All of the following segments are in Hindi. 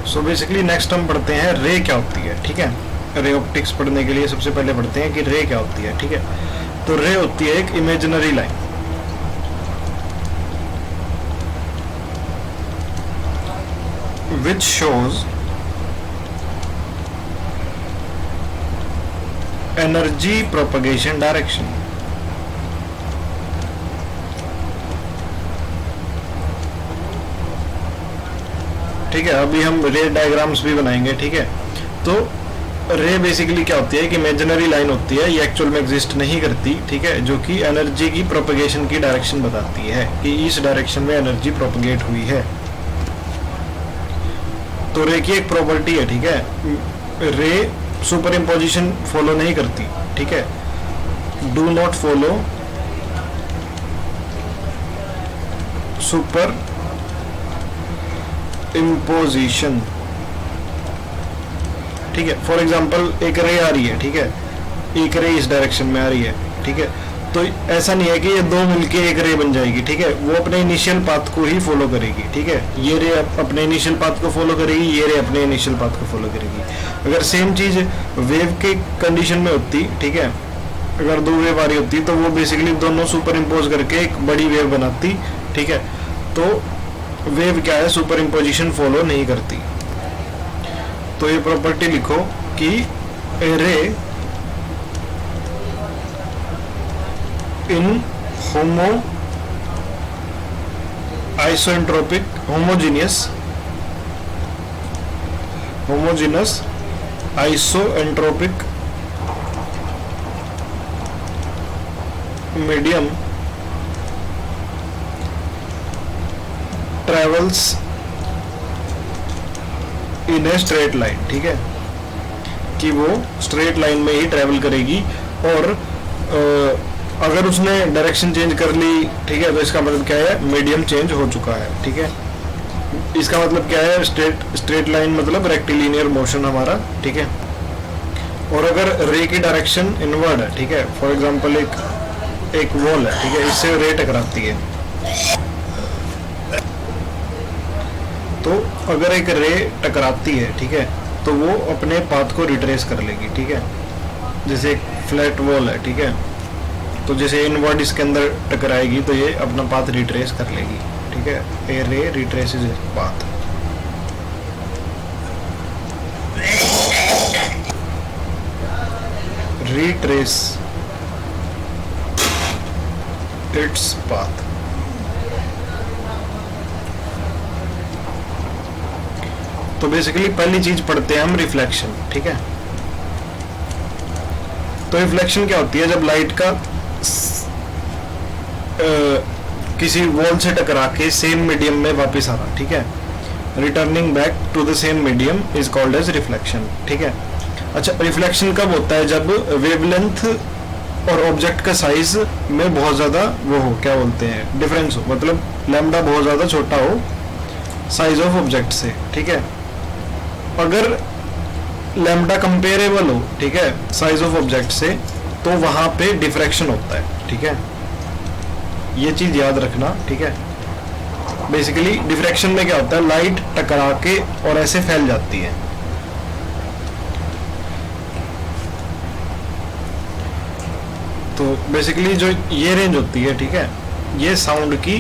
सो बेसिकली नेक्स्ट हम पढ़ते हैं रे क्या होती है, ठीक है। रे ऑप्टिक्स पढ़ने के लिए सबसे पहले पढ़ते हैं कि रे क्या होती है, ठीक है। तो रे होती है एक imaginary line, which shows energy propagation direction. ठीक है, अभी हम रे डायग्राम्स भी बनाएंगे, ठीक है। तो रे बेसिकली क्या होती है, एक इमेजिनरी लाइन होती है, ये एक्चुअल में एग्जिस्ट नहीं करती, ठीक है, जो कि एनर्जी की प्रोपगेशन की डायरेक्शन बताती है कि इस डायरेक्शन में एनर्जी प्रोपगेट हुई है। तो रे की एक प्रॉपर्टी है, ठीक है, रे सुपर इम्पोजिशन फॉलो नहीं करती, ठीक है, do not follow super imposition, ठीक है। फॉर एग्जाम्पल एक रे आ रही है, ठीक है, एक रे इस डायरेक्शन में आ रही है, ठीक है। तो ऐसा नहीं है कि ये दो मिलके एक रे बन जाएगी, ठीक है, वो अपने इनिशियल पाथ को ही फॉलो करेगी, ठीक है। ये रे अपने इनिशियल पाथ को फॉलो करेगी, ये रे अपने इनिशियल पाथ को फॉलो करेगी। अगर सेम चीज वेव के कंडीशन में होती, ठीक है, अगर दो वेव आ रही होती तो वो बेसिकली दोनों सुपर इम्पोज करके एक बड़ी वेव बनाती, ठीक है। तो वेव क्या है, सुपर इम्पोजिशन फॉलो नहीं करती। तो ये प्रॉपर्टी लिखो कि a ray in homo isoentropic homogeneous isoentropic medium travels in a straight line, ठीक है, कि वो स्ट्रेट लाइन में ही ट्रेवल करेगी। और अगर उसने डायरेक्शन चेंज कर ली, ठीक है, तो इसका मतलब क्या है, मीडियम चेंज हो चुका है, ठीक है। इसका मतलब क्या है, स्ट्रेट लाइन मतलब रेक्टिलिनियर मोशन हमारा, ठीक है। और अगर रे की डायरेक्शन इनवर्ड है, ठीक है, फॉर एग्जांपल एक वॉल है, ठीक है, इससे रे टकराती है, तो अगर एक रे टकराती है, ठीक है, तो वो अपने पाथ को रिट्रेस कर लेगी, ठीक है। जैसे एक फ्लैट वॉल है, ठीक है, तो जैसे इनवर्ड इसके अंदर टकराएगी तो ये अपना पाथ रिट्रेस कर लेगी, ठीक है। ए रे retraces its path. Retrace its path. तो बेसिकली पहली चीज पढ़ते हैं हम रिफ्लेक्शन, ठीक है। तो रिफ्लेक्शन क्या होती है, जब लाइट का किसी वॉल से टकरा के सेम मीडियम में वापस आना, ठीक है, returning back to the same medium is called as reflection, ठीक है। अच्छा, रिफ्लेक्शन कब होता है, जब वेवलेंथ और ऑब्जेक्ट का साइज में बहुत ज्यादा वो हो, क्या बोलते हैं, डिफरेंस हो, मतलब लैम्डा बहुत ज्यादा छोटा हो साइज ऑफ ऑब्जेक्ट से, ठीक है। अगर लैम्डा कंपेरेबल हो, ठीक है, साइज ऑफ ऑब्जेक्ट से, तो वहां पे डिफ्रैक्शन होता है, ठीक है, ये चीज याद रखना, ठीक है। बेसिकली डिफ्रैक्शन में क्या होता है, लाइट टकरा के और ऐसे फैल जाती है। तो बेसिकली जो ये रेंज होती है, ठीक है, ये साउंड की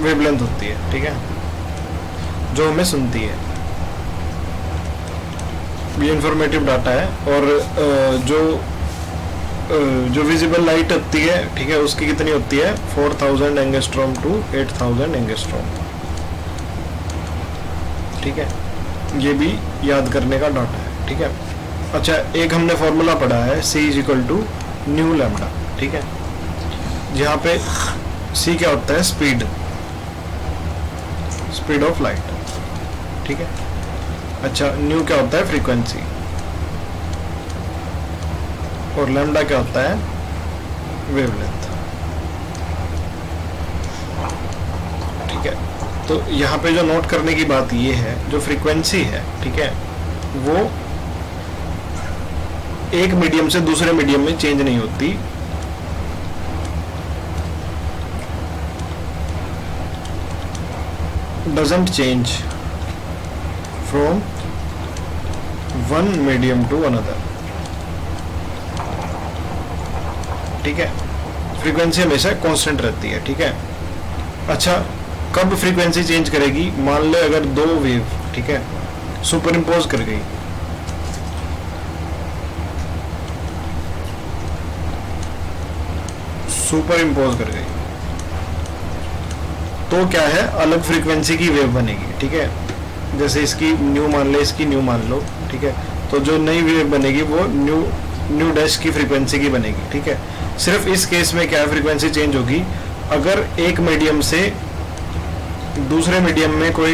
वेवलेंथ होती है, ठीक है, जो हमें सुनती है। ये इंफॉर्मेटिव डाटा है। और जो विजिबल लाइट होती है, ठीक है, उसकी कितनी होती है, 4000 एंगस्ट्रॉम टू 8000 एंगस्ट्रॉम, ठीक है, ये भी याद करने का डाटा है, ठीक है। अच्छा, एक हमने फॉर्मूला पढ़ा है, C = न्यू लैम्डा, ठीक है, जहाँ पे C क्या होता है, स्पीड ऑफ लाइट, ठीक है। अच्छा, न्यू क्या होता है, फ्रीक्वेंसी, और लैम्डा क्या होता है, वेवलेंथ, ठीक है। तो यहाँ पे जो नोट करने की बात ये है, जो फ्रीक्वेंसी है, ठीक है, वो एक मीडियम से दूसरे मीडियम में चेंज नहीं होती, doesn't change from one medium to another, ठीक है। फ्रीक्वेंसी हमेशा कांस्टेंट रहती है, ठीक है। अच्छा, कब फ्रीक्वेंसी चेंज करेगी? मान लो अगर दो वेव, ठीक है, सुपर इम्पोज कर गई, सुपर इम्पोज कर गई, तो क्या है, अलग फ्रीक्वेंसी की वेव बनेगी, ठीक है। जैसे इसकी न्यू मान लो, इसकी न्यू मान लो, ठीक है। तो जो नई वेव बनेगी वो न्यू डैश की फ्रीक्वेंसी की बनेगी, ठीक है। सिर्फ इस केस में क्या है, फ्रीक्वेंसी चेंज होगी अगर एक मीडियम से दूसरे मीडियम में कोई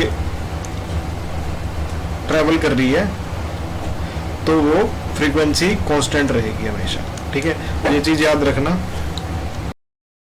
ट्रैवल कर रही है तो वो फ्रीक्वेंसी कांस्टेंट रहेगी हमेशा, ठीक है। ये चीज याद रखना।